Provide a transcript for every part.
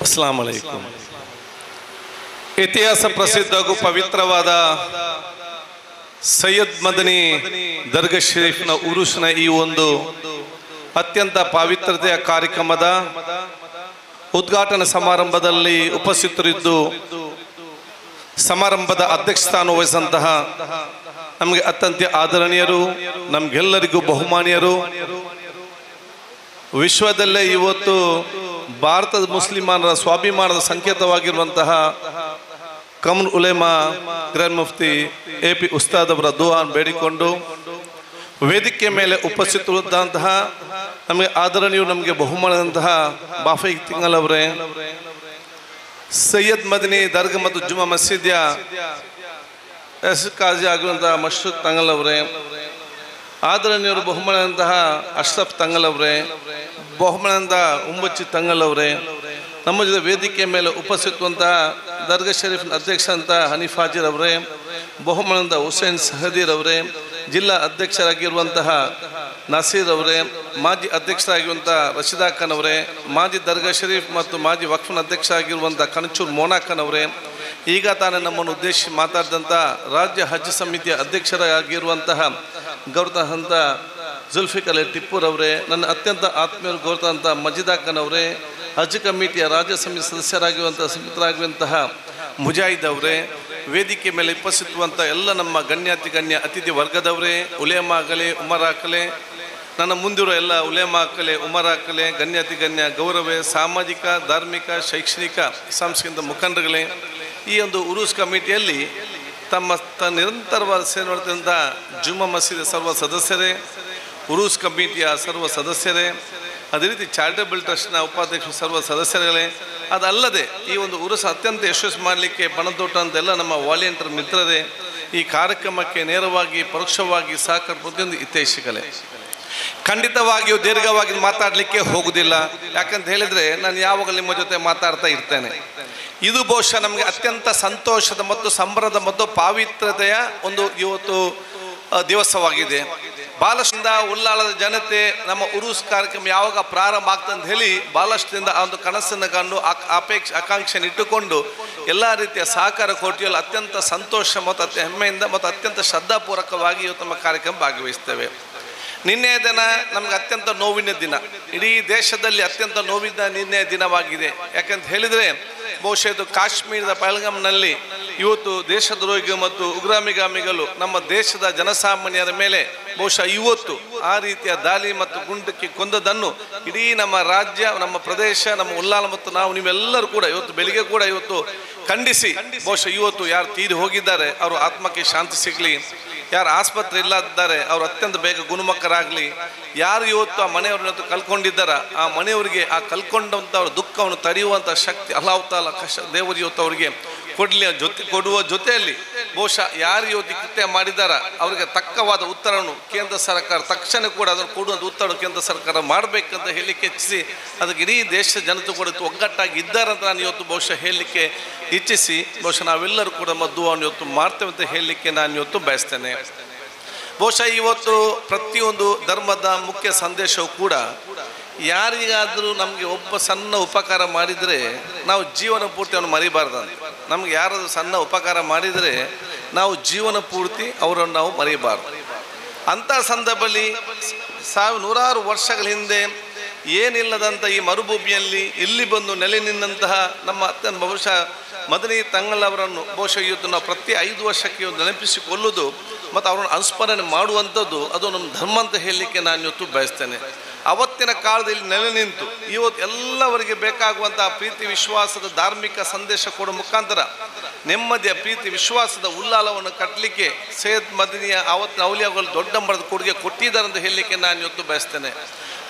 ಅಸ್ಸಲಾಮು ಅಲೈಕುಂ. ಇತಿಹಾಸ ಪ್ರಸಿದ್ಧ ಹಾಗೂ ಪವಿತ್ರವಾದ ಸೈಯದ್ ಮದನಿ ದರ್ಗಾ ಶರೀಫ್ನ ಉರುಸ್ನ ಈ ಒಂದು ಅತ್ಯಂತ ಪವಿತ್ರತೆಯ ಕಾರ್ಯಕ್ರಮದ ಉದ್ಘಾಟನಾ ಸಮಾರಂಭದಲ್ಲಿ ಉಪಸ್ಥಿತರಿದ್ದು ಸಮಾರಂಭದ ಅಧ್ಯಕ್ಷಸ್ಥಾನ ವಹಿಸಿದಂತಹ ನಮಗೆ ಅತ್ಯಂತ ಆದರಣೀಯರು, ನಮಗೆಲ್ಲರಿಗೂ ಬಹುಮಾನ್ಯರು, ವಿಶ್ವದಲ್ಲೇ ಇವತ್ತು ಭಾರತದ ಮುಸ್ಲಿಮರ ಸ್ವಾಭಿಮಾನದ ಸಂಕೇತವಾಗಿರುವಂತಹ ಕಮಲ್ ಉಲೇಮಾ ಗ್ರ್ಯಾಂಡ್ ಮುಫ್ತಿ ಎಪಿ ಉಸ್ತಾದ್ ಅವರ ದುಆನ್ ಬೇಡಿಕೊಂಡು ವೇದಿಕೆ ಮೇಲೆ ಉಪಸ್ಥಿತರಿದ್ದಂತಹ ನಮಗೆ ಆದರಣೀಯರು, ನಮಗೆ ಬಹುಮಾನದಂತಹ ಬಾಫೈ ತಿಂಗಲ್ ಅವರೇ, ಸೈಯದ್ ಮದನಿ ದರ್ಗಾ ಮತ್ತು ಜುಮಾ ಮಸೀದಿಯ ಕಾಜಿ ಆಗಿರುವಂತಹ ಮಶ್ರೂಕ್ ತಂಗಲ್ ಅವರೇ, ಆದರಣೀಯರು ಬಹುಮಾನದಂತಹ ಅಶ್ರಫ್ ತಂಗಲ್ ಅವರೇ, ಬಹುಮಾನದ ಉಂಬಚ್ಚಿ ತಂಗಲ್ ಅವರೇ, ನಮ್ಮ ಜೊತೆ ವೇದಿಕೆ ಮೇಲೆ ಉಪಸ್ಥಿತವಂತಹ ದರ್ಗಾ ಶರೀಫ್ ಅಧ್ಯಕ್ಷ ಅಂತ ಹನೀಫ್ ಹಾಜಿರ್ ಅವರೇ, ಬಹುಮಾನದ ಹುಸೇನ್ ಸಹದೀರ್ ಅವರೇ, ಜಿಲ್ಲಾ ಅಧ್ಯಕ್ಷರಾಗಿರುವಂತಹ ನಸೀರ್ ಅವರೇ, ಮಾಜಿ ಅಧ್ಯಕ್ಷರಾಗಿರುವಂತಹ ರಶೀದಾ ಖಾನ್ ಅವರೇ, ಮಾಜಿ ದರ್ಗಾ ಶರೀಫ್ ಮತ್ತು ಮಾಜಿ ವಕ್ಫ್ನ ಅಧ್ಯಕ್ಷ ಆಗಿರುವಂತಹ ಕಣಚೂರ್ ಮೋನಾ ಖಾನ್ ಅವರೇ, ಈಗ ತಾನೇ ನಮ್ಮನ್ನು ಉದ್ದೇಶಿಸಿ ಮಾತಾಡಿದಂಥ ರಾಜ್ಯ ಹಜ್ ಸಮಿತಿಯ ಅಧ್ಯಕ್ಷರಾಗಿರುವಂತಹ ಗೌರವಂತ ಜುಲ್ಫಿಕರ್ ಅಲಿ ಟಿಪ್ಪೂರ್ ಅವರೇ, ನನ್ನ ಅತ್ಯಂತ ಆತ್ಮೀಯರು ಗೌರವಂತ ಮಜಿದಾ ಖಾನ್ ಅವರೇ, ಹಜ್ ಕಮಿಟಿಯ ರಾಜ್ಯ ಸಮಿತಿ ಸದಸ್ಯರಾಗಿರುವಂತಹ ಮುಜಾಹಿದ್ ಅವರೇ, ವೇದಿಕೆ ಮೇಲೆ ಉಪಸ್ಥಿತವಂಥ ಎಲ್ಲ ನಮ್ಮ ಗಣ್ಯ ಅತಿಥಿ ವರ್ಗದವರೇ, ಉಲೇಮಾ ಆಗಲಿ ಉಮರಾಕಲೆ, ನನ್ನ ಮುಂದಿರೋ ಎಲ್ಲ ಉಲೇಮಾ ಆಗಲಿ ಉಮರಾಕಲೆ, ಗಣ್ಯ ಗೌರವೇ, ಸಾಮಾಜಿಕ ಧಾರ್ಮಿಕ ಶೈಕ್ಷಣಿಕ ಸಾಂಸ್ಕೃತಿಕ ಮುಖಂಡರುಗಳೇ, ಈ ಒಂದು ಉರೂಸ್ ಕಮಿಟಿಯಲ್ಲಿ ತಮ್ಮ ನಿರಂತರವಾದ ಸೇವೆ ಮಾಡುತ್ತಿದ್ದಂಥ ಜುಮ್ಮಾ ಮಸೀದಿ ಸರ್ವ ಸದಸ್ಯರೇ, ಉರೂಸ್ ಕಮಿಟಿಯ ಸರ್ವ ಸದಸ್ಯರೇ, ಅದೇ ರೀತಿ ಚಾರಿಟಬಲ್ ಟ್ರಸ್ಟ್ನ ಉಪಾಧ್ಯಕ್ಷರು ಸರ್ವ ಸದಸ್ಯರುಗಳೇ, ಅದಲ್ಲದೆ ಈ ಒಂದು ಉರುಸ್ ಅತ್ಯಂತ ಯಶಸ್ವಿ ಮಾಡಲಿಕ್ಕೆ ಪಣದೊಟ್ಟ ಅಂತೆಲ್ಲ ನಮ್ಮ ವಾಲಿಯಂಟರ್ ಮಿತ್ರರೇ, ಈ ಕಾರ್ಯಕ್ರಮಕ್ಕೆ ನೇರವಾಗಿ ಪರೋಕ್ಷವಾಗಿ ಸಹಕಾರ ಪ್ರತಿಯೊಂದು ಹಿತೈಷಿಗಳೇ, ಖಂಡಿತವಾಗಿಯೂ ದೀರ್ಘವಾಗಿ ಮಾತಾಡಲಿಕ್ಕೆ ಹೋಗುವುದಿಲ್ಲ. ಯಾಕಂತ ಹೇಳಿದರೆ ನಾನು ಯಾವಾಗಲೂ ನಿಮ್ಮ ಜೊತೆ ಮಾತಾಡ್ತಾ ಇರ್ತೇನೆ. ಇದು ಬಹುಶಃ ನಮಗೆ ಅತ್ಯಂತ ಸಂತೋಷದ ಮತ್ತು ಸಂಭ್ರಮದ ಮತ್ತು ಪಾವಿತ್ರತೆಯ ಒಂದು ಇವತ್ತು ದಿವಸವಾಗಿದೆ. ಬಹಳಷ್ಟಿಂದ ಉಲ್ಲಾಳದ ಜನತೆ ನಮ್ಮ ಉರೂಸ್ ಕಾರ್ಯಕ್ರಮ ಯಾವಾಗ ಪ್ರಾರಂಭ ಆಗ್ತದೆ ಅಂತ ಹೇಳಿ ಬಹಳಷ್ಟಿಂದ ಆ ಒಂದು ಕನಸನ್ನು ಕಂಡು ಆಕಾಂಕ್ಷೆಯನ್ನು ಇಟ್ಟುಕೊಂಡು ಎಲ್ಲ ರೀತಿಯ ಸಹಕಾರ ಕೋಟಿಯಲ್ಲಿ ಅತ್ಯಂತ ಸಂತೋಷ ಮತ್ತು ಹೆಮ್ಮೆಯಿಂದ ಮತ್ತು ಅತ್ಯಂತ ಶ್ರದ್ಧಾಪೂರ್ವಕವಾಗಿ ಇವತ್ತು ನಮ್ಮ ಕಾರ್ಯಕ್ರಮ ಭಾಗವಹಿಸ್ತೇವೆ. ನಿನ್ನೆಯ ದಿನ ನಮ್ಗೆ ಅತ್ಯಂತ ನೋವಿನ ದಿನ, ಇಡೀ ದೇಶದಲ್ಲಿ ಅತ್ಯಂತ ನೋವಿನ ನಿನ್ನೆಯ ದಿನವಾಗಿದೆ. ಯಾಕಂತ ಹೇಳಿದರೆ ಬಹುಶಃ ಇದು ಕಾಶ್ಮೀರದ ಪಹಲ್ಗಾಮ್ನಲ್ಲಿ ಇವತ್ತು ದೇಶದ್ರೋಹಿಗಳು ಮತ್ತು ಉಗ್ರಗಾಮಿಗಳು ನಮ್ಮ ದೇಶದ ಜನಸಾಮಾನ್ಯರ ಮೇಲೆ ಬಹುಶಃ ಇವತ್ತು ಆ ರೀತಿಯ ದಾಳಿ ಮತ್ತು ಗುಂಡಕ್ಕೆ ಕೊಂದದನ್ನು ಇಡೀ ನಮ್ಮ ರಾಜ್ಯ, ನಮ್ಮ ಪ್ರದೇಶ, ನಮ್ಮ ಉಲ್ಲಾಲ ಮತ್ತು ನಾವು ನೀವೆಲ್ಲರೂ ಕೂಡ ಇವತ್ತು ಬೆಳಿಗ್ಗೆ ಕೂಡ ಇವತ್ತು ಖಂಡಿಸಿ ಬಹುಶಃ ಇವತ್ತು ಯಾರು ತೀರಿ ಹೋಗಿದ್ದಾರೆ ಅವರು ಆತ್ಮಕ್ಕೆ ಶಾಂತಿ ಸಿಗಲಿ, ಯಾರು ಆಸ್ಪತ್ರೆ ಇಲ್ಲದಿದ್ದಾರೆ ಅವರು ಅತ್ಯಂತ ಬೇಗ ಗುಣಮುಖರಾಗಲಿ, ಯಾರು ಇವತ್ತು ಆ ಮನೆಯವ್ರನ್ನ ಕಲ್ಕೊಂಡಿದ್ದಾರೆ ಆ ಮನೆಯವರಿಗೆ ಆ ಕಲ್ಕೊಂಡಂಥವ್ರ ದುಃಖವನ್ನು ತಡೆಯುವಂಥ ಶಕ್ತಿ ಅಲ್ಲಾಹ್ ತಾಲ ದೇವರು ಇವತ್ತು ಅವರಿಗೆ ಕೊಡುವ ಜೊತೆಯಲ್ಲಿ ಬಹುಶಃ ಯಾರು ಇವತ್ತು ಕೃತ್ಯ ಮಾಡಿದಾರ ಅವರಿಗೆ ತಕ್ಕವಾದ ಉತ್ತರವನ್ನು ಕೇಂದ್ರ ಸರ್ಕಾರ ತಕ್ಷಣ ಕೂಡ ಅದನ್ನು ಕೊಡುವಂಥ ಉತ್ತರ ಕೇಂದ್ರ ಸರ್ಕಾರ ಮಾಡಬೇಕಂತ ಹೇಳಲಿಕ್ಕೆ ಇಚ್ಛಿಸಿ ಅದಕ್ಕೆ ಇಡೀ ದೇಶದ ಜನತೆ ಕೂಡ ಒಗ್ಗಟ್ಟಾಗಿ ಇದ್ದಾರೆ ಅಂತ ನಾನು ಇವತ್ತು ಬಹುಶಃ ಹೇಳಲಿಕ್ಕೆ ಇಚ್ಛಿಸಿ ಬಹುಶಃ ನಾವೆಲ್ಲರೂ ಕೂಡ ಮದ್ದುವನ್ನು ಇವತ್ತು ಮಾಡ್ತೇವೆ ಅಂತ ಹೇಳಲಿಕ್ಕೆ ನಾನು ಇವತ್ತು ಬಯಸ್ತೇನೆ. ಬಹುಶಃ ಇವತ್ತು ಪ್ರತಿಯೊಂದು ಧರ್ಮದ ಮುಖ್ಯ ಸಂದೇಶವು ಕೂಡ ಯಾರಿಗಾದರೂ ನಮಗೆ ಒಬ್ಬ ಸಣ್ಣ ಉಪಕಾರ ಮಾಡಿದರೆ ನಾವು ಜೀವನ ಪೂರ್ತಿ ಅವನು ಮರಿಬಾರ್ದಂತ. ನಮ್ಗೆ ಯಾರಾದರೂ ಸಣ್ಣ ಉಪಕಾರ ಮಾಡಿದರೆ ನಾವು ಜೀವನ ಪೂರ್ತಿ ಅವರನ್ನು ನಾವು ಮರಿಬಾರ್ದು. ಅಂಥ ಸಂದರ್ಭದಲ್ಲಿ ನೂರಾರು ವರ್ಷಗಳ ಹಿಂದೆ ಏನಿಲ್ಲದಂಥ ಈ ಮರುಭೂಮಿಯಲ್ಲಿ ಇಲ್ಲಿ ಬಂದು ನೆಲೆ ನಿನ್ನಂತಹ ನಮ್ಮ ಅತ್ಯಂತ ಬಹುಶಃ ಮದನಿ ತಂಗಲ್ ಅವರನ್ನು ಬಹುಶಃ ಇವತ್ತು ನಾವು ಪ್ರತಿ 5 ವರ್ಷಕ್ಕೆ ನೆನಪಿಸಿಕೊಳ್ಳುವುದು ಮತ್ತು ಅವರನ್ನು ಅನುಸ್ಮರಣೆ ಮಾಡುವಂಥದ್ದು ಅದು ನಮ್ಮ ಧರ್ಮ ಅಂತ ಹೇಳಲಿಕ್ಕೆ ನಾನು ಇವತ್ತು ಬಯಸ್ತೇನೆ. ಅವತ್ತಿನ ಕಾಲದಲ್ಲಿ ನೆಲೆ ನಿಂತು ಇವತ್ತು ಎಲ್ಲವರಿಗೆ ಬೇಕಾಗುವಂತಹ ಪ್ರೀತಿ ವಿಶ್ವಾಸದ ಧಾರ್ಮಿಕ ಸಂದೇಶ ಕೊಡೋ ಮುಖಾಂತರ ನೆಮ್ಮದಿಯ ಪ್ರೀತಿ ವಿಶ್ವಾಸದ ಉಲ್ಲಾಲವನ್ನು ಕಟ್ಟಲಿಕ್ಕೆ ಸೈಯದ್ ಮದನಿಯ ಆವತ್ತಿನ ಔಲಿಯಾಗಳು ದೊಡ್ಡ ಮಟ್ಟದ ಕೊಡುಗೆ ಕೊಟ್ಟಿದ್ದಾರೆ ಅಂತ ಹೇಳಲಿಕ್ಕೆ ನಾನು ಇವತ್ತು ಬಯಸ್ತೇನೆ.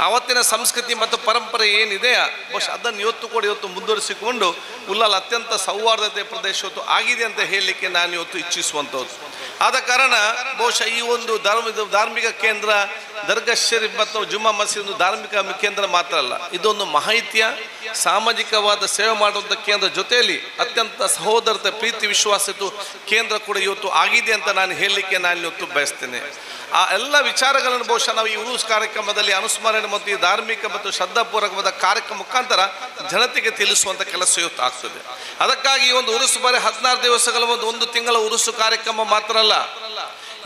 ಆವತ್ತಿನ ಸಂಸ್ಕೃತಿ ಮತ್ತು ಪರಂಪರೆ ಏನಿದೆಯಾ ಬಹುಶಃ ಅದನ್ನು ಇವತ್ತು ಕೂಡ ಇವತ್ತು ಮುಂದುವರಿಸಿಕೊಂಡು ಉಲ್ಲಾಲ ಅತ್ಯಂತ ಸೌಹಾರ್ದತೆ ಪ್ರದೇಶ ಇವತ್ತು ಆಗಿದೆ ಅಂತ ಹೇಳಲಿಕ್ಕೆ ನಾನು ಇವತ್ತು ಇಚ್ಛಿಸುವಂಥದ್ದು. ಆದ ಕಾರಣ ಬಹುಶಃ ಈ ಒಂದು ಧಾರ್ಮಿಕ ಕೇಂದ್ರ ದರ್ಗಾ ಶರೀಫ್ ಮತ್ತು ಜುಮ್ಮಾ ಮಸೀದ್ ಒಂದು ಧಾರ್ಮಿಕ ಕೇಂದ್ರ ಮಾತ್ರ ಅಲ್ಲ, ಇದೊಂದು ಮಾಹಿತಿಯ ಸಾಮಾಜಿಕವಾದ ಸೇವೆ ಮಾಡುವಂಥ ಕೇಂದ್ರ ಜೊತೆಯಲ್ಲಿ ಅತ್ಯಂತ ಸಹೋದರತೆ ಪ್ರೀತಿ ವಿಶ್ವಾಸದ ಕೇಂದ್ರ ಕೂಡ ಇವತ್ತು ಆಗಿದೆ ಅಂತ ನಾನು ಹೇಳಲಿಕ್ಕೆ ನಾನು ಇವತ್ತು ಬಯಸ್ತೇನೆ. ಆ ಎಲ್ಲ ವಿಚಾರಗಳನ್ನು ಬಹುಶಃ ನಾವು ಈ ಉರುಸ್ ಕಾರ್ಯಕ್ರಮದಲ್ಲಿ ಅನುಸ್ಮರಣೆ ಮತ್ತು ಈ ಧಾರ್ಮಿಕ ಮತ್ತು ಶ್ರದ್ಧಾಪೂರ್ವಕವಾದ ಕಾರ್ಯಕ್ರಮ ಮುಖಾಂತರ ಜನತೆಗೆ ತಿಳಿಸುವಂಥ ಕೆಲಸ ಇವತ್ತು ಆಗ್ತದೆ. ಅದಕ್ಕಾಗಿ ಈ ಒಂದು ಉರುಸು ಬರೀ 16 ದಿವಸಗಳ ಒಂದು ತಿಂಗಳ ಉರುಸು ಕಾರ್ಯಕ್ರಮ ಮಾತ್ರ ಅಲ್ಲ,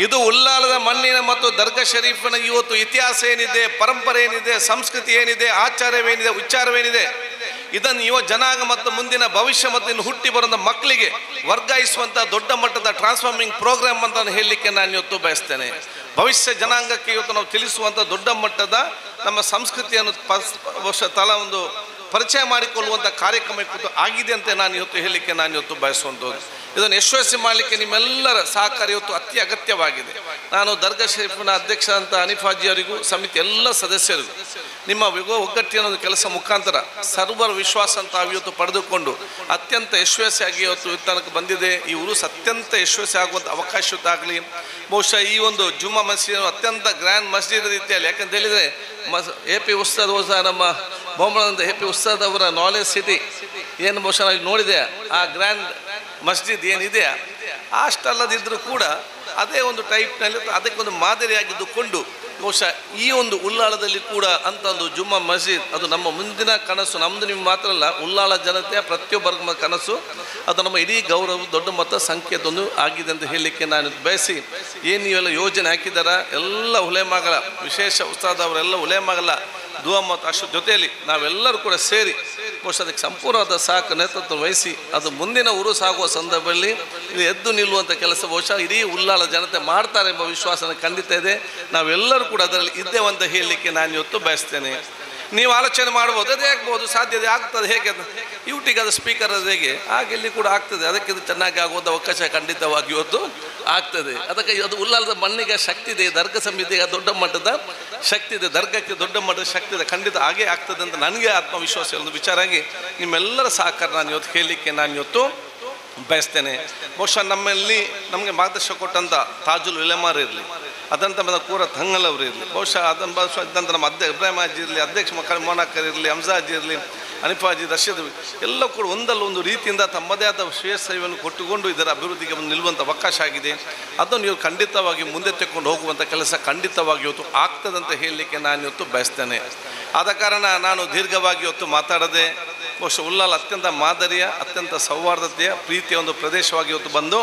ಇದು ಉಲ್ಲಾಲದ ಮಣ್ಣಿನ ಮತ್ತು ದರ್ಗಾ ಶರೀಫಿನ ಇವತ್ತು ಇತಿಹಾಸ ಏನಿದೆ, ಪರಂಪರೆ ಏನಿದೆ, ಸಂಸ್ಕೃತಿ ಏನಿದೆ, ಆಚಾರವೇನಿದೆ, ಉಚ್ಚಾರವೇನಿದೆ, ಇದನ್ನು ಯುವ ಜನಾಂಗ ಮತ್ತು ಮುಂದಿನ ಭವಿಷ್ಯ ಮತ್ತು ಇನ್ನು ಹುಟ್ಟಿ ಬರುವಂಥ ಮಕ್ಕಳಿಗೆ ವರ್ಗಾಯಿಸುವಂಥ ದೊಡ್ಡ ಮಟ್ಟದ ಟ್ರಾನ್ಸ್ಫಾರ್ಮಿಂಗ್ ಪ್ರೋಗ್ರಾಮ್ ಅಂತ ಹೇಳಲಿಕ್ಕೆ ನಾನು ಇವತ್ತು ಬಯಸ್ತೇನೆ. ಭವಿಷ್ಯ ಜನಾಂಗಕ್ಕೆ ಇವತ್ತು ನಾವು ತಿಳಿಸುವಂಥ ದೊಡ್ಡ ಮಟ್ಟದ ನಮ್ಮ ಸಂಸ್ಕೃತಿಯನ್ನು ಒಂದು ಪರಿಚಯ ಮಾಡಿಕೊಳ್ಳುವಂಥ ಕಾರ್ಯಕ್ರಮ ಇವತ್ತು ಆಗಿದೆ ಅಂತ ನಾನು ಇವತ್ತು ಹೇಳಲಿಕ್ಕೆ ನಾನು ಇವತ್ತು ಬಯಸುವಂಥದ್ದು. ಇದನ್ನು ಯಶಸ್ವಿ ಮಾಡಲಿಕ್ಕೆ ನಿಮ್ಮೆಲ್ಲರ ಸಹಕಾರ ಇವತ್ತು ಅತಿ ಅಗತ್ಯವಾಗಿದೆ. ನಾನು ದರ್ಗಾ ಶರೀಫಿನ ಅಧ್ಯಕ್ಷ ಅಂತ ಹನೀಫಾಜಿ ಅವರಿಗೂ ಸಮಿತಿ ಎಲ್ಲ ಸದಸ್ಯರಿಗೂ ನಿಮ್ಮ ಒಗ್ಗಟ್ಟಿನ ಒಂದು ಕೆಲಸ ಮುಖಾಂತರ ಸರ್ವರ ವಿಶ್ವಾಸ ಅಂತ ಇವತ್ತು ಪಡೆದುಕೊಂಡು ಅತ್ಯಂತ ಯಶಸ್ವಿಯಾಗಿ ಇವತ್ತು ತನಕ ಬಂದಿದೆ. ಈ ಉರುಸ್ ಅತ್ಯಂತ ಯಶಸ್ವಿ ಆಗುವಂಥ ಅವಕಾಶ ಆಗಲಿ. ಬಹುಶಃ ಈ ಒಂದು ಜುಮ್ಮಾ ಮಸೀದ್ ಅತ್ಯಂತ ಗ್ರ್ಯಾಂಡ್ ಮಸ್ಜಿದ್ ರೀತಿಯಲ್ಲಿ, ಯಾಕಂತ ಹೇಳಿದರೆ AP ಉಸ್ತಾದ್ ನಮ್ಮ ಬೊಮ್ಮಳದ AP ಉಸ್ತಾದ್ ಅವರ ನಾಲೆಜ್ ಸಿಟಿ ಏನು ಬಹುಶಃ ನಾವು ನೋಡಿದೆ, ಆ ಗ್ರ್ಯಾಂಡ್ ಮಸ್ಜಿದ್ ಏನಿದೆ ಅಷ್ಟಲ್ಲದಿದ್ದರೂ ಕೂಡ ಅದೇ ಒಂದು ಟೈಪ್ನಲ್ಲಿ ಅದಕ್ಕೊಂದು ಮಾದರಿಯಾಗಿದ್ದುಕೊಂಡು ಬಹುಶಃ ಈ ಒಂದು ಉಲ್ಲಾಳದಲ್ಲಿ ಕೂಡ ಅಂತ ಒಂದು ಜುಮ್ಮಾ ಮಸ್ಜಿದ್ ಅದು ನಮ್ಮ ಮುಂದಿನ ಕನಸು. ನಮ್ಮದು ನಿಮ್ಮ ಮಾತ್ರ ಅಲ್ಲ, ಉಲ್ಲಾಳ ಜನತೆಯ ಪ್ರತಿಯೊಬ್ಬರ ಕನಸು. ಅದು ನಮ್ಮ ಇಡೀ ಗೌರವ ದೊಡ್ಡ ಮೊತ್ತ ಸಂಖ್ಯೆದೊಂದು ಆಗಿದೆ ಅಂತ ಹೇಳಲಿಕ್ಕೆ ನಾನು ಬಯಸಿ, ಏನು ನೀವೆಲ್ಲ ಯೋಜನೆ ಹಾಕಿದಾರ ಎಲ್ಲ ಉಲೇಮಾಗಳ ವಿಶೇಷ ಉಸ್ತಾದ್ ಅವರೆಲ್ಲ ಉಲೇಮಾಗಳ ದುವಾ ಮತ್ತು ಅಷ್ಟು ಜೊತೆಯಲ್ಲಿ ನಾವೆಲ್ಲರೂ ಕೂಡ ಸೇರಿ ಬಹುಶಃ ಅದಕ್ಕೆ ಸಂಪೂರ್ಣವಾದ ಸಾಕು ನೇತೃತ್ವ ವಹಿಸಿ ಅದು ಮುಂದಿನ ಉರುಸು ಆಗುವ ಸಂದರ್ಭದಲ್ಲಿ ಇದು ಎದ್ದು ನಿಲ್ಲುವಂಥ ಕೆಲಸ ಬಹುಶಃ ಇಡೀ ಉಲ್ಲಾಳ ಜನತೆ ಮಾಡ್ತಾರೆ ಎಂಬ ವಿಶ್ವಾಸ ಖಂಡಿತ ಇದೆ. ನಾವೆಲ್ಲರೂ ಕೂಡ ಅದರಲ್ಲಿ ಇದ್ದೇವೆ ಅಂತ ಹೇಳಲಿಕ್ಕೆ ನಾನು ಇವತ್ತು ಬಯಸ್ತೇನೆ. ನೀವು ಆಲೋಚನೆ ಮಾಡ್ಬೋದು, ಅದೇ ಆಗ್ಬೋದು, ಸಾಧ್ಯತೆ ಆಗ್ತದೆ, ಹೇಗೆ ಯೂಟಿಗೆ ಅದು ಸ್ಪೀಕರ್ ಅದು ಹೇಗೆ ಹಾಗೆ ಇಲ್ಲಿ ಕೂಡ ಆಗ್ತದೆ. ಅದಕ್ಕೆ ಇದು ಚೆನ್ನಾಗಿ ಆಗುವಂಥ ಅವಕಾಶ ಖಂಡಿತವಾಗಿ ಇವತ್ತು ಆಗ್ತದೆ. ಅದಕ್ಕೆ ಅದು ಉಲ್ಲಾಲದ ಮಣ್ಣಿಗೆ ಶಕ್ತಿ ಇದೆ, ದರ್ಗಾ ಸಮಿತಿಗೆ ದೊಡ್ಡ ಮಟ್ಟದ ಶಕ್ತಿ ಇದೆ, ದರ್ಗಕ್ಕೆ ದೊಡ್ಡ ಮಟ್ಟದ ಶಕ್ತಿ ಇದೆ, ಖಂಡಿತ ಹಾಗೆ ಆಗ್ತದೆ ಅಂತ ನನಗೆ ಆತ್ಮವಿಶ್ವಾಸ ಒಂದು ವಿಚಾರ ಆಗಿ ನಿಮ್ಮೆಲ್ಲರ ಸಹಕಾರ ನಾನು ಇವತ್ತು ಹೇಳಲಿಕ್ಕೆ ನಾನು ಇವತ್ತು ಬಯಸ್ತೇನೆ. ಬಹುಶಃ ನಮಗೆ ಮಾರ್ಗದರ್ಶನ ಕೊಟ್ಟಂಥ ತಾಜುಲ್ ಉಲೇಮಾರ್ ಇರಲಿ, ಅದಂತ ಬಂದ ಕೂರ ತಂಗಲ್ ಅವರು ಇರಲಿ, ಬಹುಶಃ ಇದ್ದಂಥ ನಮ್ಮ ಇಬ್ರಾಹಿಂ ಹಾಜಿ ಇರಲಿ, ಅಧ್ಯಕ್ಷ ಮಕ್ಕಳ ಮೋನಾಕರ್ ಇರಲಿ, ಹಂಸಾಜಿ ಇರಲಿ, ಹನೀಫಾಜಿ, ರಶೀದ್ ಎಲ್ಲ ಕೂಡ ಒಂದಲ್ಲ ಒಂದು ರೀತಿಯಿಂದ ತಮ್ಮದೇ ಆದ ಶ್ರೇಷ್ಠ ಸೇವೆಯನ್ನು ಕೊಟ್ಟುಕೊಂಡು ಇದರ ಅಭಿವೃದ್ಧಿಗೆ ನಿಲ್ಲುವಂಥ ಅವಕಾಶ ಆಗಿದೆ. ಅದನ್ನು ನೀವು ಖಂಡಿತವಾಗಿ ಮುಂದೆ ತೆಗೆದುಕೊಂಡು ಹೋಗುವಂಥ ಕೆಲಸ ಖಂಡಿತವಾಗಿ ಇವತ್ತು ಆಗ್ತದಂತ ಹೇಳಲಿಕ್ಕೆ ನಾನು ಇವತ್ತು ಬಯಸ್ತೇನೆ. ಆದ ಕಾರಣ ನಾನು ದೀರ್ಘವಾಗಿ ಇವತ್ತು ಮಾತಾಡದೆ ಬಹುಶಃ ಉಲ್ಲಾಲ ಅತ್ಯಂತ ಮಾದರಿಯ ಅತ್ಯಂತ ಸೌಹಾರ್ದತೆಯ ಪ್ರೀತಿಯ ಒಂದು ಪ್ರದೇಶವಾಗಿ ಇವತ್ತು ಬಂದು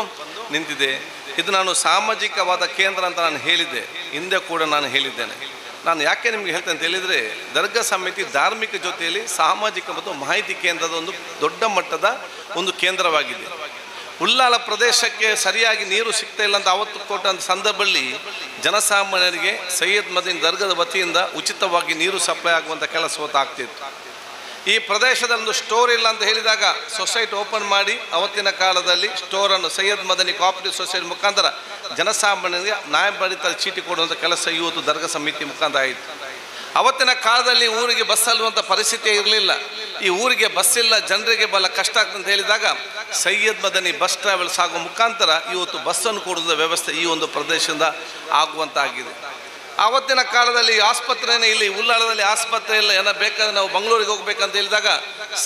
ನಿಂತಿದೆ. ಇದು ನಾನು ಸಾಮಾಜಿಕವಾದ ಕೇಂದ್ರ ಅಂತ ನಾನು ಹೇಳಿದ್ದೆ, ಹಿಂದೆ ಕೂಡ ನಾನು ಹೇಳಿದ್ದೇನೆ. ನಾನು ಯಾಕೆ ನಿಮಗೆ ಹೇಳ್ತೇನೆ ಅಂತ ಹೇಳಿದರೆ, ದರ್ಗಾ ಸಮಿತಿ ಧಾರ್ಮಿಕ ಜೊತೆಯಲ್ಲಿ ಸಾಮಾಜಿಕ ಮತ್ತು ಮಾಹಿತಿ ಕೇಂದ್ರದ ಒಂದು ದೊಡ್ಡ ಮಟ್ಟದ ಒಂದು ಕೇಂದ್ರವಾಗಿದೆ. ಉಲ್ಲಾಲ ಪ್ರದೇಶಕ್ಕೆ ಸರಿಯಾಗಿ ನೀರು ಸಿಗ್ತಾ ಇಲ್ಲ ಅಂತ ಅವತ್ತು ಕೊಟ್ಟಂಥ ಸಂದರ್ಭದಲ್ಲಿ ಜನಸಾಮಾನ್ಯರಿಗೆ ಸೈಯದ್ ಮದೀನ್ ದರ್ಗಾದ ವತಿಯಿಂದ ಉಚಿತವಾಗಿ ನೀರು ಸಪ್ಲೈ ಆಗುವಂಥ ಕೆಲಸ ಆಗ್ತಿತ್ತು. ಈ ಪ್ರದೇಶದಲ್ಲಿ ಒಂದು ಸ್ಟೋರ್ ಇಲ್ಲ ಅಂತ ಹೇಳಿದಾಗ ಸೊಸೈಟಿ ಓಪನ್ ಮಾಡಿ ಅವತ್ತಿನ ಕಾಲದಲ್ಲಿ ಸ್ಟೋರನ್ನು ಸೈಯದ್ ಮದನಿ ಕೋಆಪರೇಟಿವ್ ಸೊಸೈಟಿ ಮುಖಾಂತರ ಜನಸಾಮಾನ್ಯರಿಗೆ ನ್ಯಾಯಬದ್ಧ ಚೀಟಿ ಕೊಡುವಂಥ ಕೆಲಸ ಇವತ್ತು ದರ್ಗಾ ಸಮಿತಿ ಮುಖಾಂತರ ಆಯಿತು. ಅವತ್ತಿನ ಕಾಲದಲ್ಲಿ ಊರಿಗೆ ಬಸ್ ಅಲ್ಲುವಂಥ ಪರಿಸ್ಥಿತಿ ಇರಲಿಲ್ಲ. ಈ ಊರಿಗೆ ಬಸ್ ಇಲ್ಲ, ಜನರಿಗೆ ಬಹಳ ಕಷ್ಟ ಆಗ್ತದೆ ಅಂತ ಹೇಳಿದಾಗ ಸೈಯದ್ ಮದನಿ ಬಸ್ ಟ್ರಾವೆಲ್ಸ್ ಆಗುವ ಮುಖಾಂತರ ಇವತ್ತು ಬಸ್ಸನ್ನು ಕೊಡುವ ವ್ಯವಸ್ಥೆ ಈ ಒಂದು ಪ್ರದೇಶದಿಂದ ಆಗುವಂತಾಗಿದೆ. ಆವತ್ತಿನ ಕಾಲದಲ್ಲಿ ಆಸ್ಪತ್ರೆನೇ ಇಲ್ಲಿ ಉಲ್ಲಾಳದಲ್ಲಿ ಆಸ್ಪತ್ರೆ ಇಲ್ಲ, ಏನೋ ಬೇಕಾದ್ರೆ ನಾವು ಬೆಂಗಳೂರಿಗೆ ಹೋಗ್ಬೇಕಂತ ಹೇಳಿದಾಗ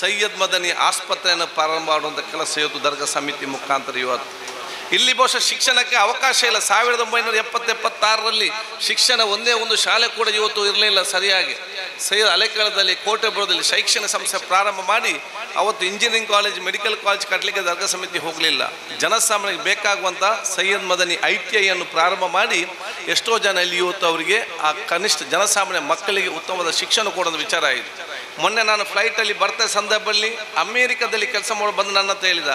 ಸೈಯದ್ ಮದನಿ ಆಸ್ಪತ್ರೆಯನ್ನು ಪ್ರಾರಂಭ ಮಾಡುವಂಥ ಕೆಲಸ ಇವತ್ತು ದರ್ಗಾ ಸಮಿತಿ ಮುಖಾಂತರ ಇವತ್ತು ಇಲ್ಲಿ ಬಹುಶಃ ಶಿಕ್ಷಣಕ್ಕೆ ಅವಕಾಶ ಇಲ್ಲ. 1976ರಲ್ಲಿ ಶಿಕ್ಷಣ ಒಂದೇ ಒಂದು ಶಾಲೆ ಕೂಡ ಇವತ್ತು ಇರಲಿಲ್ಲ ಸರಿಯಾಗಿ. ಸೈಯದ್ ಹಳೆಕಾಲದಲ್ಲಿ ಕೋಟೆಪುರದಲ್ಲಿ ಶೈಕ್ಷಣಿಕ ಸಂಸ್ಥೆ ಪ್ರಾರಂಭ ಮಾಡಿ ಅವತ್ತು ಇಂಜಿನಿಯರಿಂಗ್ ಕಾಲೇಜ್, ಮೆಡಿಕಲ್ ಕಾಲೇಜ್ ಕಟ್ಟಲಿಕ್ಕೆ ದರ್ಗಾ ಸಮಿತಿ ಹೋಗಲಿಲ್ಲ. ಜನಸಾಮಾನ್ಯರಿಗೆ ಬೇಕಾಗುವಂಥ ಸೈಯದ್ ಮದನಿ ITI ಅನ್ನು ಪ್ರಾರಂಭ ಮಾಡಿ ಎಷ್ಟೋ ಜನ ಇಲ್ಲಿ ಇವತ್ತು ಅವರಿಗೆ ಆ ಕನಿಷ್ಠ ಜನಸಾಮಾನ್ಯ ಮಕ್ಕಳಿಗೆ ಉತ್ತಮವಾದ ಶಿಕ್ಷಣ ಕೊಡೋದು ವಿಚಾರ ಆಯಿತು. ಮೊನ್ನೆ ನಾನು ಫ್ಲೈಟಲ್ಲಿ ಬರ್ತಾ ಸಂದರ್ಭದಲ್ಲಿ ಅಮೇರಿಕಾದಲ್ಲಿ ಕೆಲಸ ಮಾಡಿ ಬಂದು ನನ್ನ ಹತ್ರ ಹೇಳಿದ,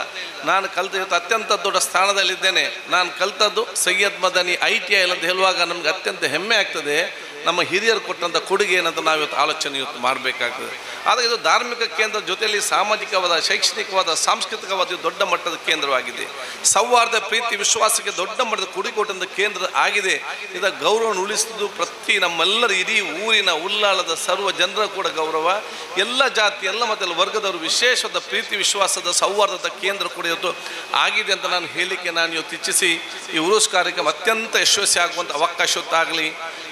ನಾನು ಕಲಿತ ಇವತ್ತು ಅತ್ಯಂತ ದೊಡ್ಡ ಸ್ಥಾನದಲ್ಲಿದ್ದೇನೆ, ನಾನು ಕಲಿತದ್ದು ಸೈಯದ್ ಮದನಿ ITI ಅಂತ ಹೇಳುವಾಗ ನಮಗೆ ಅತ್ಯಂತ ಹೆಮ್ಮೆ ಆಗ್ತದೆ. ನಮ್ಮ ಹಿರಿಯರು ಕೊಟ್ಟಂಥ ಕೊಡುಗೆ ಏನಂತ ನಾವು ಇವತ್ತು ಆಲೋಚನೆ ಇವತ್ತು ಮಾಡಬೇಕಾಗ್ತದೆ. ಆದರೆ ಇದು ಧಾರ್ಮಿಕ ಕೇಂದ್ರ ಜೊತೆಯಲ್ಲಿ ಸಾಮಾಜಿಕವಾದ, ಶೈಕ್ಷಣಿಕವಾದ, ಸಾಂಸ್ಕೃತಿಕವಾದ ದೊಡ್ಡ ಮಟ್ಟದ ಕೇಂದ್ರವಾಗಿದೆ. ಸೌಹಾರ್ದ, ಪ್ರೀತಿ, ವಿಶ್ವಾಸಕ್ಕೆ ದೊಡ್ಡ ಮಟ್ಟದ ಕೊಡುಗೆ ಕೊಟ್ಟಂಥ ಕೇಂದ್ರ ಆಗಿದೆ. ಇದರ ಗೌರವವನ್ನು ಉಳಿಸುವುದು ಪ್ರತಿ ನಮ್ಮೆಲ್ಲರ ಇಡೀ ಊರಿನ ಉಲ್ಲಾಳದ ಸರ್ವ ಜನರ ಕೂಡ ಗೌರವ, ಎಲ್ಲ ಜಾತಿ, ಎಲ್ಲ ಮತ್ತು ವರ್ಗದವರು ವಿಶೇಷವಾದ ಪ್ರೀತಿ, ವಿಶ್ವಾಸದ, ಸೌಹಾರ್ದದ ಕೇಂದ್ರ ಕೂಡ ಇವತ್ತು ಆಗಿದೆ ಅಂತ ನಾನು ಹೇಳಲಿಕ್ಕೆ ನಾನು ಇವತ್ತು ಇಚ್ಛಿಸಿ ಈ ಉರುಸ್ ಕಾರ್ಯಕ್ರಮ ಅತ್ಯಂತ ಯಶಸ್ವಿ ಆಗುವಂಥ ಅವಕಾಶ ಆಗಲಿ.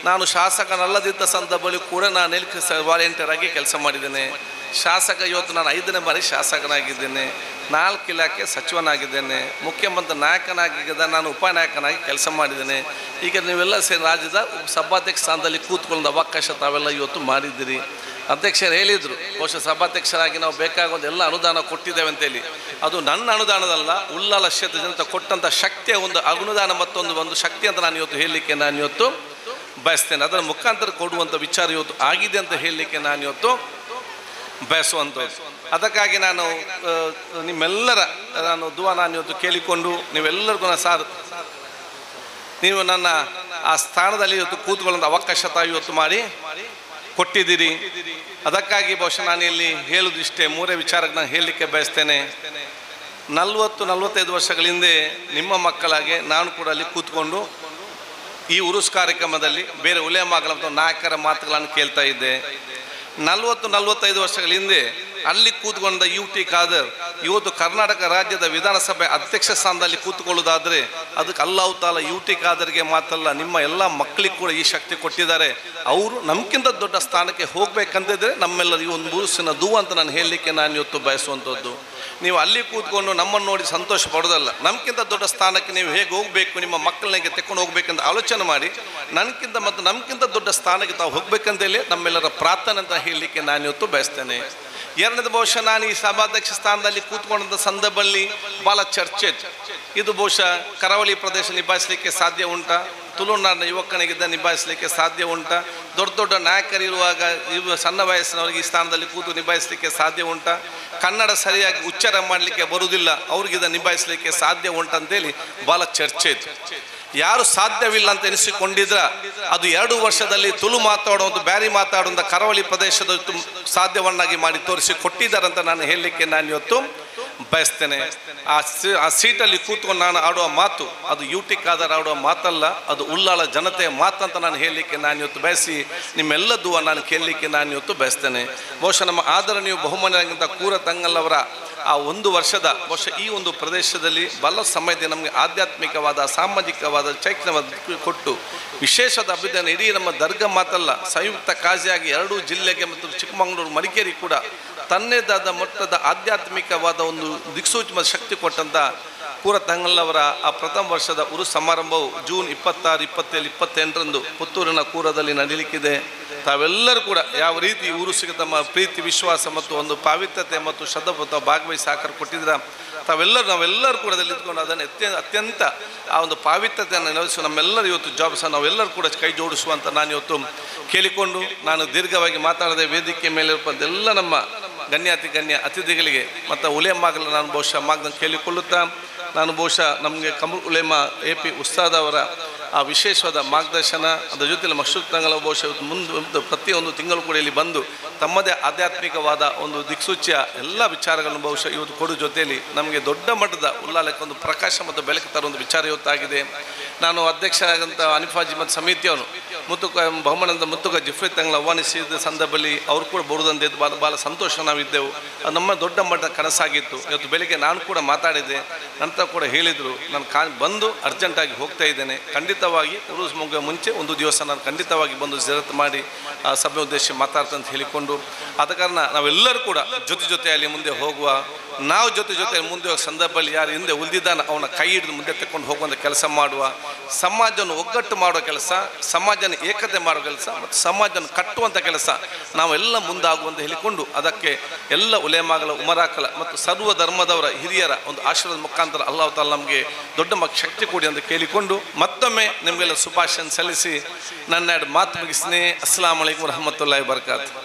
ನಾನು ಶಾಸಕ ಶಾಸಕನಲ್ಲದಿದ್ದ ಸಂದರ್ಭದಲ್ಲಿ ಕೂಡ ನಾನು ಎಲ್ಲಿ ವಾಲಂಟಿಯರ್ ಆಗಿ ಕೆಲಸ ಮಾಡಿದ್ದೇನೆ. ಶಾಸಕ ಇವತ್ತು ನಾನು 5ನೇ ಬಾರಿ ಶಾಸಕನಾಗಿದ್ದೇನೆ. 4 ಇಲಾಖೆ ಸಚಿವನಾಗಿದ್ದೇನೆ. ಮುಖ್ಯಮಂತ್ರಿ ನಾಯಕನಾಗಿದ್ದ ನಾನು ಉಪನಾಯಕನಾಗಿ ಕೆಲಸ ಮಾಡಿದ್ದೇನೆ. ಈಗ ನೀವೆಲ್ಲ ಸೇರಿ ರಾಜ್ಯದ ಸಭಾಧ್ಯಕ್ಷ ಸ್ಥಾನದಲ್ಲಿ ಕೂತ್ಕೊಳ್ಳೋ ಅವಕಾಶ ತಾವೆಲ್ಲ ಇವತ್ತು ಮಾಡಿದ್ದೀರಿ. ಅಧ್ಯಕ್ಷರು ಹೇಳಿದರು, ಬಹುಶಃ ಸಭಾಧ್ಯಕ್ಷರಾಗಿ ನಾವು ಬೇಕಾಗೋದು ಎಲ್ಲ ಅನುದಾನ ಕೊಟ್ಟಿದ್ದೇವೆ ಅಂತೇಳಿ. ಅದು ನನ್ನ ಅನುದಾನದಲ್ಲ, ಉಳ್ಳಾಲ ಕ್ಷೇತ್ರ ಜನತೆ ಕೊಟ್ಟಂಥ ಶಕ್ತಿಯ ಒಂದು ಅನುದಾನ ಮತ್ತೊಂದು ಶಕ್ತಿ ಅಂತ ನಾನು ಇವತ್ತು ಹೇಳಲಿಕ್ಕೆ ನಾನು ಇವತ್ತು ಬಯಸ್ತೇನೆ. ಅದರ ಮುಖಾಂತರ ಕೊಡುವಂಥ ವಿಚಾರ ಇವತ್ತು ಆಗಿದೆ ಅಂತ ಹೇಳಲಿಕ್ಕೆ ನಾನು ಇವತ್ತು ಬಯಸುವಂಥದ್ದು. ಅದಕ್ಕಾಗಿ ನಾನು ನಿಮ್ಮೆಲ್ಲರ ದುವಾ ನಾನು ಇವತ್ತು ಕೇಳಿಕೊಂಡು ನೀವೆಲ್ಲರಿಗೂ ನೀವು ನನ್ನ ಆ ಸ್ಥಾನದಲ್ಲಿ ಇವತ್ತು ಕೂತ್ಕೊಳ್ಳುವಂಥ ಅವಕಾಶ ತಾವು ಇವತ್ತು ಮಾಡಿ ಕೊಟ್ಟಿದ್ದೀರಿ. ಅದಕ್ಕಾಗಿ ಬಹುಶಃ ನಾನು ಇಲ್ಲಿ ಹೇಳೋದು ಇಷ್ಟೇ, 3 ವಿಚಾರಕ್ಕೆ ನಾನು ಹೇಳಲಿಕ್ಕೆ ಬಯಸ್ತೇನೆ. 40-45 ವರ್ಷಗಳ ಹಿಂದೆ ನಿಮ್ಮ ಮಕ್ಕಳಾಗೆ ನಾನು ಕೂಡ ಅಲ್ಲಿ ಕೂತ್ಕೊಂಡು ಈ ಉರುಸ್ ಕಾರ್ಯಕ್ರಮದಲ್ಲಿ ಬೇರೆ ಉಲೇಮಾಗಳ ಮತ್ತು ನಾಯಕರ ಮಾತುಗಳನ್ನು ಕೇಳ್ತಾ ಇದ್ದೆ. 40-45 ವರ್ಷಗಳ ಹಿಂದೆ ಅಲ್ಲಿ ಕೂತ್ಕೊಂಡ UT ಖಾದರ್ ಇವತ್ತು ಕರ್ನಾಟಕ ರಾಜ್ಯದ ವಿಧಾನಸಭೆ ಅಧ್ಯಕ್ಷ ಸ್ಥಾನದಲ್ಲಿ ಕೂತ್ಕೊಳ್ಳೋದಾದರೆ ಅದಕ್ಕೆ ಅಲ್ಲಾಹು ತಾಲ UT ಖಾದರ್ಗೆ ಮಾತಲ್ಲ, ನಿಮ್ಮ ಎಲ್ಲ ಮಕ್ಕಳಿಗೆ ಕೂಡ ಈ ಶಕ್ತಿ ಕೊಟ್ಟಿದ್ದಾರೆ. ಅವರು ನಮ್ಗಿಂತ ದೊಡ್ಡ ಸ್ಥಾನಕ್ಕೆ ಹೋಗ್ಬೇಕಂತಿದ್ರೆ ನಮ್ಮೆಲ್ಲರಿಗೂ ಒಂದು ಬೂಸಿನ ದುವಾ ಅಂತ ನಾನು ಹೇಳಲಿಕ್ಕೆ ನಾನು ಇವತ್ತು ಬಯಸುವಂಥದ್ದು. ನೀವು ಅಲ್ಲಿ ಕೂತ್ಕೊಂಡು ನಮ್ಮನ್ನು ನೋಡಿ ಸಂತೋಷ ಪಡೋದಲ್ಲ, ನಮ್ಗಿಂತ ದೊಡ್ಡ ಸ್ಥಾನಕ್ಕೆ ನೀವು ಹೇಗೆ ಹೋಗಬೇಕು, ನಿಮ್ಮ ಮಕ್ಕಳನಿಗೆ ತೆಕ್ಕೊಂಡು ಹೋಗ್ಬೇಕಂತ ಆಲೋಚನೆ ಮಾಡಿ ನನಗಿಂತ ಮತ್ತು ನಮ್ಗಿಂತ ದೊಡ್ಡ ಸ್ಥಾನಕ್ಕೆ ತಾವು ಹೋಗ್ಬೇಕಂತೇಳಿ ನಮ್ಮೆಲ್ಲರ ಪ್ರಾರ್ಥನೆ ಅಂತ ಹೇಳಲಿಕ್ಕೆ ನಾನು ಇವತ್ತು ಬಯಸ್ತೇನೆ. ಎರಡನೇದು, ಬಹುಶಃ ನಾನು ಈ ಸಭಾಧ್ಯಕ್ಷ ಸ್ಥಾನದಲ್ಲಿ ಕೂತ್ಕೊಂಡಂಥ ಸಂದರ್ಭದಲ್ಲಿ ಭಾಳ ಚರ್ಚೆ ಇದು ಬಹುಶಃ ಕರಾವಳಿ ಪ್ರದೇಶ ನಿಭಾಯಿಸಲಿಕ್ಕೆ ಸಾಧ್ಯ ಉಂಟಾ, ತುಳುನಾಡಿನ ಯುವಕನಿಗಿದ್ದ ನಿಭಾಯಿಸಲಿಕ್ಕೆ ಸಾಧ್ಯ ಉಂಟಾ, ದೊಡ್ಡ ದೊಡ್ಡ ನಾಯಕರಿರುವಾಗ ಇವು ಸಣ್ಣ ವಯಸ್ಸಿನವರಿಗೆ ಈ ಸ್ಥಾನದಲ್ಲಿ ಕೂತು ನಿಭಾಯಿಸಲಿಕ್ಕೆ ಸಾಧ್ಯ ಉಂಟಾ, ಕನ್ನಡ ಸರಿಯಾಗಿ ಉಚ್ಚಾರ ಮಾಡಲಿಕ್ಕೆ ಬರುವುದಿಲ್ಲ ಅವ್ರಿಗಿದ ನಿಭಾಯಿಸಲಿಕ್ಕೆ ಸಾಧ್ಯ ಉಂಟಂತೇಳಿ ಭಾಳ ಚರ್ಚೆ ಇತ್ತು. ಯಾರು ಸಾಧ್ಯವಿಲ್ಲ ಅಂತ ಎನಿಸಿಕೊಂಡಿದ್ರ ಅದು 2 ವರ್ಷದಲ್ಲಿ ತುಳು ಮಾತಾಡೋದು ಬ್ಯಾರಿ ಮಾತಾಡುವಂಥ ಕರಾವಳಿ ಪ್ರದೇಶದ ಸಾಧ್ಯವನ್ನಾಗಿ ಮಾಡಿ ತೋರಿಸಿ ಕೊಟ್ಟಿದ್ದಾರಂತ ನಾನು ಹೇಳಲಿಕ್ಕೆ ನಾನು ಇವತ್ತು ಬಯಸ್ತೇನೆ. ಆ ಸೀಟಲ್ಲಿ ಕೂತ್ಕೊಂಡು ನಾನು ಆಡುವ ಮಾತು ಅದು UT ಖಾದರ್ ಆಡುವ ಮಾತಲ್ಲ, ಅದು ಉಳ್ಳಾಳ ಜನತೆಯ ಮಾತಂತ ನಾನು ಹೇಳಲಿಕ್ಕೆ ನಾನು ಇವತ್ತು ಬಯಸಿ ನಿಮ್ಮೆಲ್ಲ ದುವಾ ನಾನು ಕೇಳಲಿಕ್ಕೆ ನಾನು ಇವತ್ತು ಬಯಸ್ತೇನೆ. ಬಹುಶಃ ನಮ್ಮ ಆದರಣೀಯ ಬಹುಮಾನ್ಯರಾಗಿದ್ದ ಕೂರ ತಂಗಲ್ಲವರ ಆ 1 ವರ್ಷದ ಬಹುಶಃ ಈ ಒಂದು ಪ್ರದೇಶದಲ್ಲಿ ಬಹಳ ಸಮಯದಲ್ಲಿ ನಮಗೆ ಆಧ್ಯಾತ್ಮಿಕವಾದ ಸಾಮಾಜಿಕವಾದ ಚೈತನ್ಯವಾದ ಕೊಟ್ಟು ವಿಶೇಷದ ಅಭಿವೃದ್ಧಿಯನ್ನು ಇಡೀ ನಮ್ಮ ದರ್ಗಾ ಮಾತಲ್ಲ ಸಂಯುಕ್ತ ಕಾಜಿಯಾಗಿ 2 ಜಿಲ್ಲೆಗೆ ಮತ್ತು ಚಿಕ್ಕಮಗಳೂರು ಮಡಿಕೇರಿ ಕೂಡ ತನ್ನೇದಾದ ಮಟ್ಟದ ಆಧ್ಯಾತ್ಮಿಕವಾದ ಒಂದು ದಿಕ್ಸೂಚಿ ಶಕ್ತಿ ಕೊಟ್ಟಂಥ ಕೂರ ತಂಗಲ್ಲವರ ಆ ಪ್ರಥಮ ವರ್ಷದ ಉರು ಸಮಾರಂಭವು ಜೂನ್ 26, 27, 28ರಂದು ಪುತ್ತೂರಿನ ಕೂರದಲ್ಲಿ ನಡೆಯಲಿಕ್ಕಿದೆ. ತಾವೆಲ್ಲರೂ ಕೂಡ ಯಾವ ರೀತಿ ಉರುಸಿಗೆ ತಮ್ಮ ಪ್ರೀತಿ ವಿಶ್ವಾಸ ಮತ್ತು ಒಂದು ಪಾವಿತ್ರತೆ ಮತ್ತು ಶ್ರದ್ಧಾಪೂರ್ವಕ ಭಾಗವಹಿಸಿ ಸಹಕಾರ ಕೊಟ್ಟಿದ್ದೀರ, ನಾವೆಲ್ಲರೂ ಕೂಡ ಇದ್ಕೊಂಡು ಅದನ್ನು ಅತ್ಯಂತ ಆ ಒಂದು ಪಾವಿತ್ರತೆಯನ್ನು ನೆಲೆಸುವ ನಮ್ಮೆಲ್ಲರೂ ಇವತ್ತು ಜಾಬ್ಸ್ ನಾವೆಲ್ಲರೂ ಕೂಡ ಕೈ ಜೋಡಿಸುವಂತ ನಾನು ಇವತ್ತು ಕೇಳಿಕೊಂಡು ನಾನು ದೀರ್ಘವಾಗಿ ಮಾತಾಡದೆ ವೇದಿಕೆ ಮೇಲೆ ಎಲ್ಲ ನಮ್ಮ ಗಣ್ಯ ಅತಿಥಿಗಳಿಗೆ ಮತ್ತು ಉಲೇಮಾಗಲು ನಾನು ಬಹುಶಃ ಮಾರ್ಗದರ್ಶನ ಕೇಳಿಕೊಳ್ಳುತ್ತಾ ನಾನು ಬಹುಶಃ ನಮಗೆ ಕಮಲ್ ಉಲೇಮಾ AP ಉಸ್ತಾದ್ ಅವರ ಆ ವಿಶೇಷವಾದ ಮಾರ್ಗದರ್ಶನ ಅದರ ಜೊತೆಯಲ್ಲಿ ಮಶ್ರೂಕ್ ತಂಗಲ ಬಹುಶಃ ಮುಂದೆ ಪ್ರತಿಯೊಂದು ತಿಂಗಳು ಕೂಡ ಇಲ್ಲಿ ಬಂದು ತಮ್ಮದೇ ಆಧ್ಯಾತ್ಮಿಕವಾದ ಒಂದು ದಿಕ್ಸೂಚಿಯ ಎಲ್ಲ ವಿಚಾರಗಳನ್ನು ಬಹುಶಃ ಇವತ್ತು ಕೊಡೋ ಜೊತೆಯಲ್ಲಿ ನಮಗೆ ದೊಡ್ಡ ಮಟ್ಟದ ಉಲ್ಲಾಲಕ್ಕೆ ಒಂದು ಪ್ರಕಾಶ ಮತ್ತು ಬೆಳಕು ತರುವಂಥ ವಿಚಾರ ಇವತ್ತಾಗಿದೆ. ನಾನು ಅಧ್ಯಕ್ಷರಾದಂಥ ಅನಿಫಾಜಿ ಮತ್ತು ಸಮಿತಿಯವನು ಬಹುಮಾನದ ಮುತ್ತುಕ ಜಿಫ್ರಿ ತಂಗಳ ಆಹ್ವಾನಿಸಿದ ಸಂದರ್ಭದಲ್ಲಿ ಅವರು ಕೂಡ ಬರುವುದಂತೆ ಭಾಳ ಸಂತೋಷ ನಾವಿದ್ದೆವು. ಅದು ನಮ್ಮ ದೊಡ್ಡ ಮಟ್ಟದ ಕನಸಾಗಿತ್ತು. ಇವತ್ತು ಬೆಳಿಗ್ಗೆ ನಾನು ಕೂಡ ಮಾತಾಡಿದೆ, ನಂತರ ಕೂಡ ಹೇಳಿದರು ನಾನು ಬಂದು ಅರ್ಜೆಂಟಾಗಿ ಹೋಗ್ತಾ ಇದ್ದೇನೆ, ಖಂಡಿತವಾಗಿ ಉರುಸ್ ಮುಗಿಯೋ ಮುಂಚೆ ಒಂದು ದಿವಸ ನಾನು ಖಂಡಿತವಾಗಿ ಬಂದು ಜಿರತ್ ಮಾಡಿ ಆ ಸಭೆ ಉದ್ದೇಶ ಮಾತಾಡ್ತಾ ಅಂತ ಹೇಳಿಕೊಂಡು ಆದ ಕಾರಣ ನಾವೆಲ್ಲರೂ ಕೂಡ ಜೊತೆಯಲ್ಲಿ ಮುಂದೆ ಹೋಗುವ, ನಾವು ಜೊತೆ ಮುಂದೆ ಹೋಗೋ ಸಂದರ್ಭದಲ್ಲಿ ಯಾರು ಹಿಂದೆ ಉಳಿದಿದ್ದಾನ ಅವನ ಕೈ ಹಿಡಿದು ಮುಂದೆ ತಗೊಂಡು ಹೋಗುವಂಥ ಕೆಲಸ ಮಾಡುವ, ಸಮಾಜವನ್ನು ಒಗ್ಗಟ್ಟು ಮಾಡುವ ಕೆಲಸ, ಸಮಾಜನ ಏಕತೆ ಮಾಡುವ ಕೆಲಸ ಮತ್ತು ಸಮಾಜವನ್ನು ಕಟ್ಟುವಂಥ ಕೆಲಸ ನಾವೆಲ್ಲ ಮುಂದಾಗುವಂತ ಹೇಳಿಕೊಂಡು ಅದಕ್ಕೆ ಎಲ್ಲ ಉಲೇಮಾಗಳ ಉಮರಾಕಲ ಮತ್ತು ಸರ್ವ ಧರ್ಮದವರ ಹಿರಿಯರ ಒಂದು ಆಶೀರ್ವಾದ ಮುಖಾಂತರ ಅಲ್ಲಾಹ್ ತಾಲ ನಮಗೆ ದೊಡ್ಡ ಶಕ್ತಿ ಕೊಡಿ ಅಂತ ಕೇಳಿಕೊಂಡು ಮತ್ತೊಮ್ಮೆ ನಿಮಗೆಲ್ಲ ಶುಭಾಶಯ ಸಲ್ಲಿಸಿ ನನ್ನ ಮಾತು ಮುಗಿಸ್ತೀನಿ. ಅಸ್ಸಲಾಮು ಅಲೈಕುಂ ವರಹಮತುಲ್ಲಾಹಿ ವಬರಕಾತುಹು.